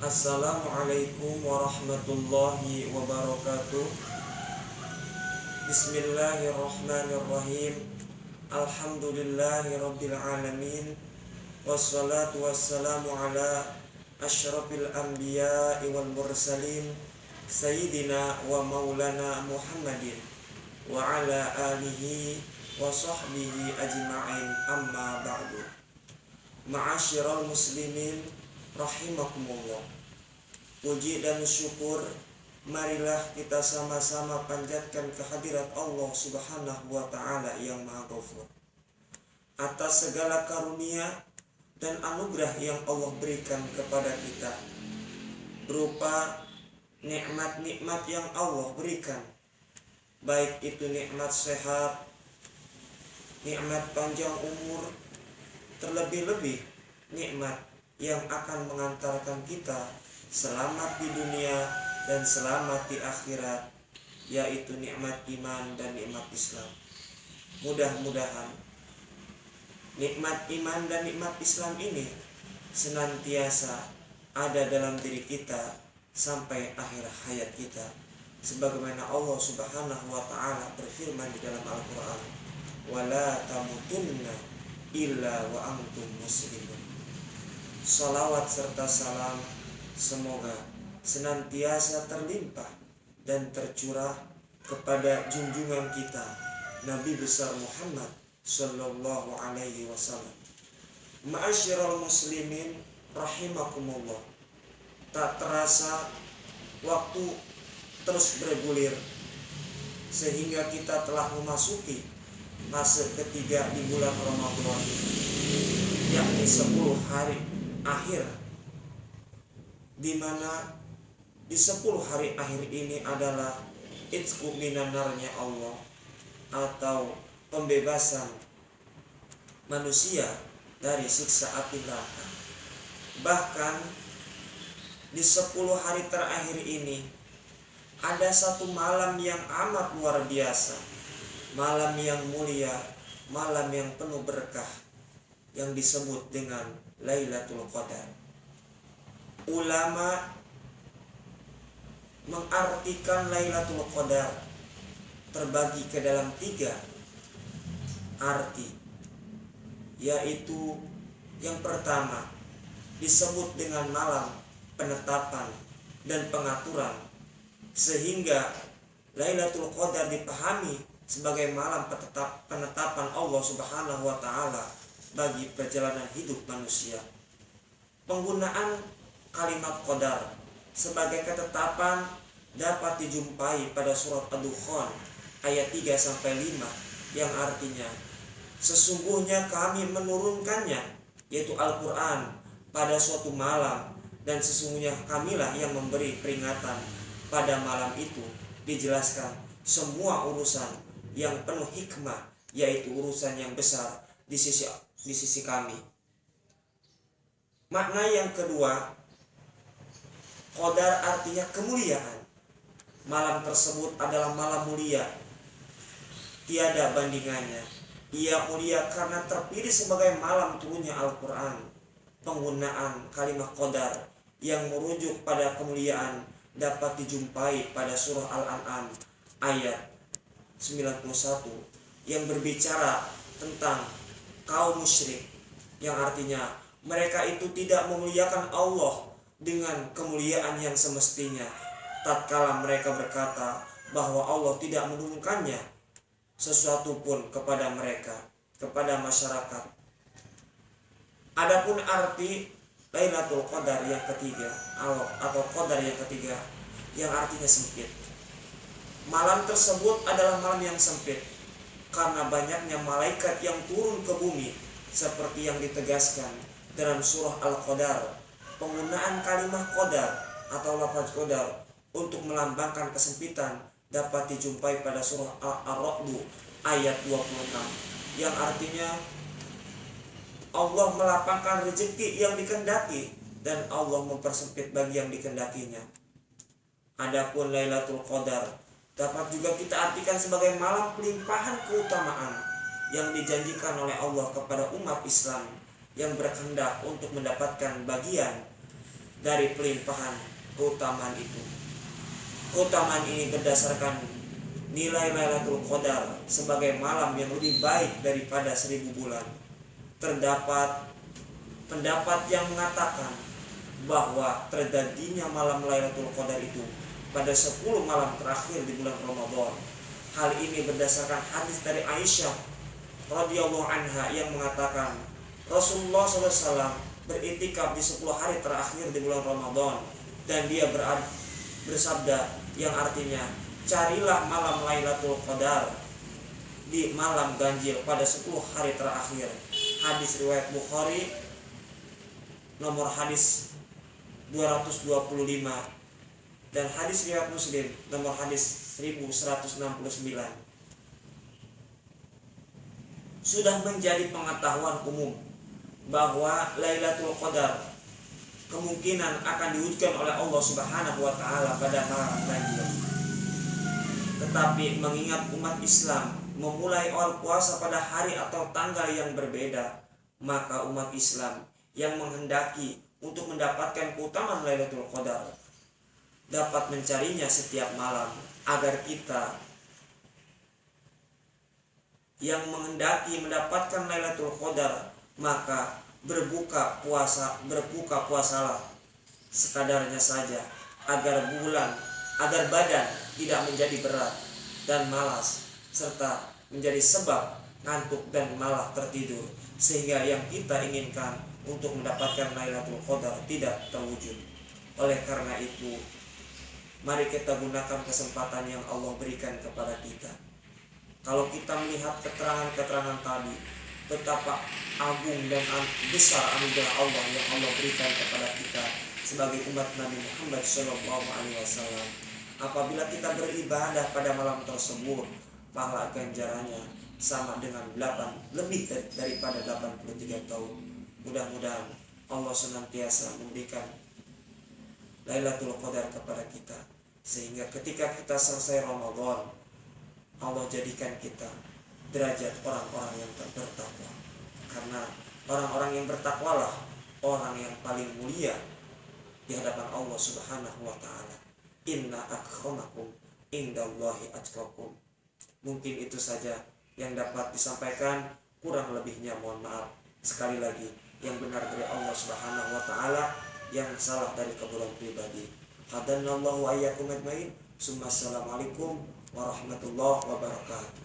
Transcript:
Assalamualaikum warahmatullahi wabarakatuh. Bismillahirrahmanirrahim. Alhamdulillahi rabbil alamin. Wassalatu wassalamu ala asyrafil anbiya'i wal mursalin Sayyidina wa maulana Muhammadin wa ala alihi wa sahbihi ajma'in, amma ba'du. Ma'asyiral muslimin rahimakumullah. Puji dan syukur marilah kita sama-sama panjatkan kehadirat Allah Subhanahu wa ta'ala yang Maha Ghafur atas segala karunia dan anugerah yang Allah berikan kepada kita, berupa nikmat-nikmat yang Allah berikan, baik itu nikmat sehat, nikmat panjang umur, terlebih-lebih nikmat yang akan mengantarkan kita selamat di dunia dan selamat di akhirat, yaitu nikmat iman dan nikmat Islam. Mudah-mudahan nikmat iman dan nikmat Islam ini senantiasa ada dalam diri kita sampai akhir hayat kita, sebagaimana Allah Subhanahu wa ta'ala berfirman di dalam Al-Quran, wala tamutunna illa wa antum muslimun. Salawat serta salam semoga senantiasa terlimpah dan tercurah kepada junjungan kita Nabi besar Muhammad sallallahu alaihi wasallam. Ma'asyiral muslimin rahimakumullah. Tak terasa waktu terus bergulir sehingga kita telah memasuki fase ketiga di bulan Ramadan, yakni 10 hari akhir, di mana di 10 hari akhir ini adalah itqu minan narnya Allah, atau pembebasan manusia dari siksa api neraka. Bahkan di 10 hari terakhir ini ada satu malam yang amat luar biasa, malam yang mulia, malam yang penuh berkah, yang disebut dengan Lailatul Qadar. Ulama mengartikan Lailatul Qadar terbagi ke dalam 3 arti, yaitu yang pertama disebut dengan malam penetapan dan pengaturan, sehingga Lailatul Qadar dipahami sebagai malam penetapan Allah Subhanahu wa ta'ala bagi perjalanan hidup manusia. Penggunaan kalimat qadar sebagai ketetapan dapat dijumpai pada surat Ad-Dukhan ayat 3-5, yang artinya sesungguhnya kami menurunkannya, yaitu Al-Quran, pada suatu malam, dan sesungguhnya kamilah yang memberi peringatan pada malam itu. Dijelaskan semua urusan yang penuh hikmah, yaitu urusan yang besar di sisi kami. Makna yang kedua, qadar artinya kemuliaan. Malam tersebut adalah malam mulia, tiada bandingannya. Ia mulia karena terpilih sebagai malam turunnya Al-Quran. Penggunaan kalimat qadar yang merujuk pada kemuliaan dapat dijumpai pada surah Al-An'am ayat 91 yang berbicara tentang kaum musyrik, yang artinya mereka itu tidak memuliakan Allah dengan kemuliaan yang semestinya, tatkala mereka berkata bahwa Allah tidak menurunkannya sesuatu pun kepada mereka, kepada masyarakat. Adapun arti Lailatul Qadar yang ketiga, atau qadar yang ketiga, yang artinya sempit. Malam tersebut adalah malam yang sempit karena banyaknya malaikat yang turun ke bumi, seperti yang ditegaskan dalam surah Al-Qadar. Penggunaan kalimat qadar atau lafaz qadar untuk melambangkan kesempitan dapat dijumpai pada surah Ar-Ra'd ayat 26, yang artinya Allah melapangkan rezeki yang dikehendaki dan Allah mempersempit bagi yang dikehendakinya. Adapun Lailatul Qadar dapat juga kita artikan sebagai malam pelimpahan keutamaan yang dijanjikan oleh Allah kepada umat Islam yang berkehendak untuk mendapatkan bagian dari pelimpahan keutamaan itu. Keutamaan ini berdasarkan nilai Lailatul Qadar sebagai malam yang lebih baik daripada 1000 bulan. Terdapat pendapat yang mengatakan bahwa terjadinya malam Lailatul Qadar itu pada 10 malam terakhir di bulan Ramadan. Hal ini berdasarkan hadis dari Aisyah radhiyallahu anha yang mengatakan Rasulullah SAW beriktikaf di 10 hari terakhir di bulan Ramadan, dan dia bersabda yang artinya, carilah malam Lailatul Qadar di malam ganjil pada 10 hari terakhir. Hadis riwayat Bukhari nomor hadis 225 dan hadis riwayat Muslim nomor hadis 1169. Sudah menjadi pengetahuan umum bahwa Lailatul Qadar kemungkinan akan diwujudkan oleh Allah Subhanahu wa taala pada malam ganjil. Tetapi mengingat umat Islam memulai awal puasa pada hari atau tanggal yang berbeda, maka umat Islam yang menghendaki untuk mendapatkan keutamaan Lailatul Qadar dapat mencarinya setiap malam, agar kita yang menghendaki mendapatkan Lailatul Qadar maka berbuka puasalah sekadarnya saja, agar badan tidak menjadi berat dan malas, serta menjadi sebab ngantuk dan malah tertidur, sehingga yang kita inginkan untuk mendapatkan Lailatul Qadar tidak terwujud. Oleh karena itu, mari kita gunakan kesempatan yang Allah berikan kepada kita. Kalau kita melihat keterangan-keterangan tadi, betapa agung dan besar anugerah Allah yang Allah berikan kepada kita sebagai umat Nabi Muhammad SAW. Apabila kita beribadah pada malam tersebut, pahala ganjarannya sama dengan lebih daripada 83 tahun. Mudah-mudahan Allah senantiasa memberikan Lailatul Qadar kepada kita, sehingga ketika kita selesai Ramadan, Allah jadikan kita derajat orang-orang yang bertakwa. Karena orang-orang yang bertakwalah orang yang paling mulia di hadapan Allah Subhanahu wa taala. Inna akramakum indallahi atqakum. Mungkin itu saja yang dapat disampaikan, kurang lebihnya mohon maaf. Sekali lagi, yang benar dari Allah Subhanahu wa taala, yang salah dari keburukan pribadi. Hadanallahu wa iyyakum ajmain. Assalamualaikum warahmatullahi wabarakatuh.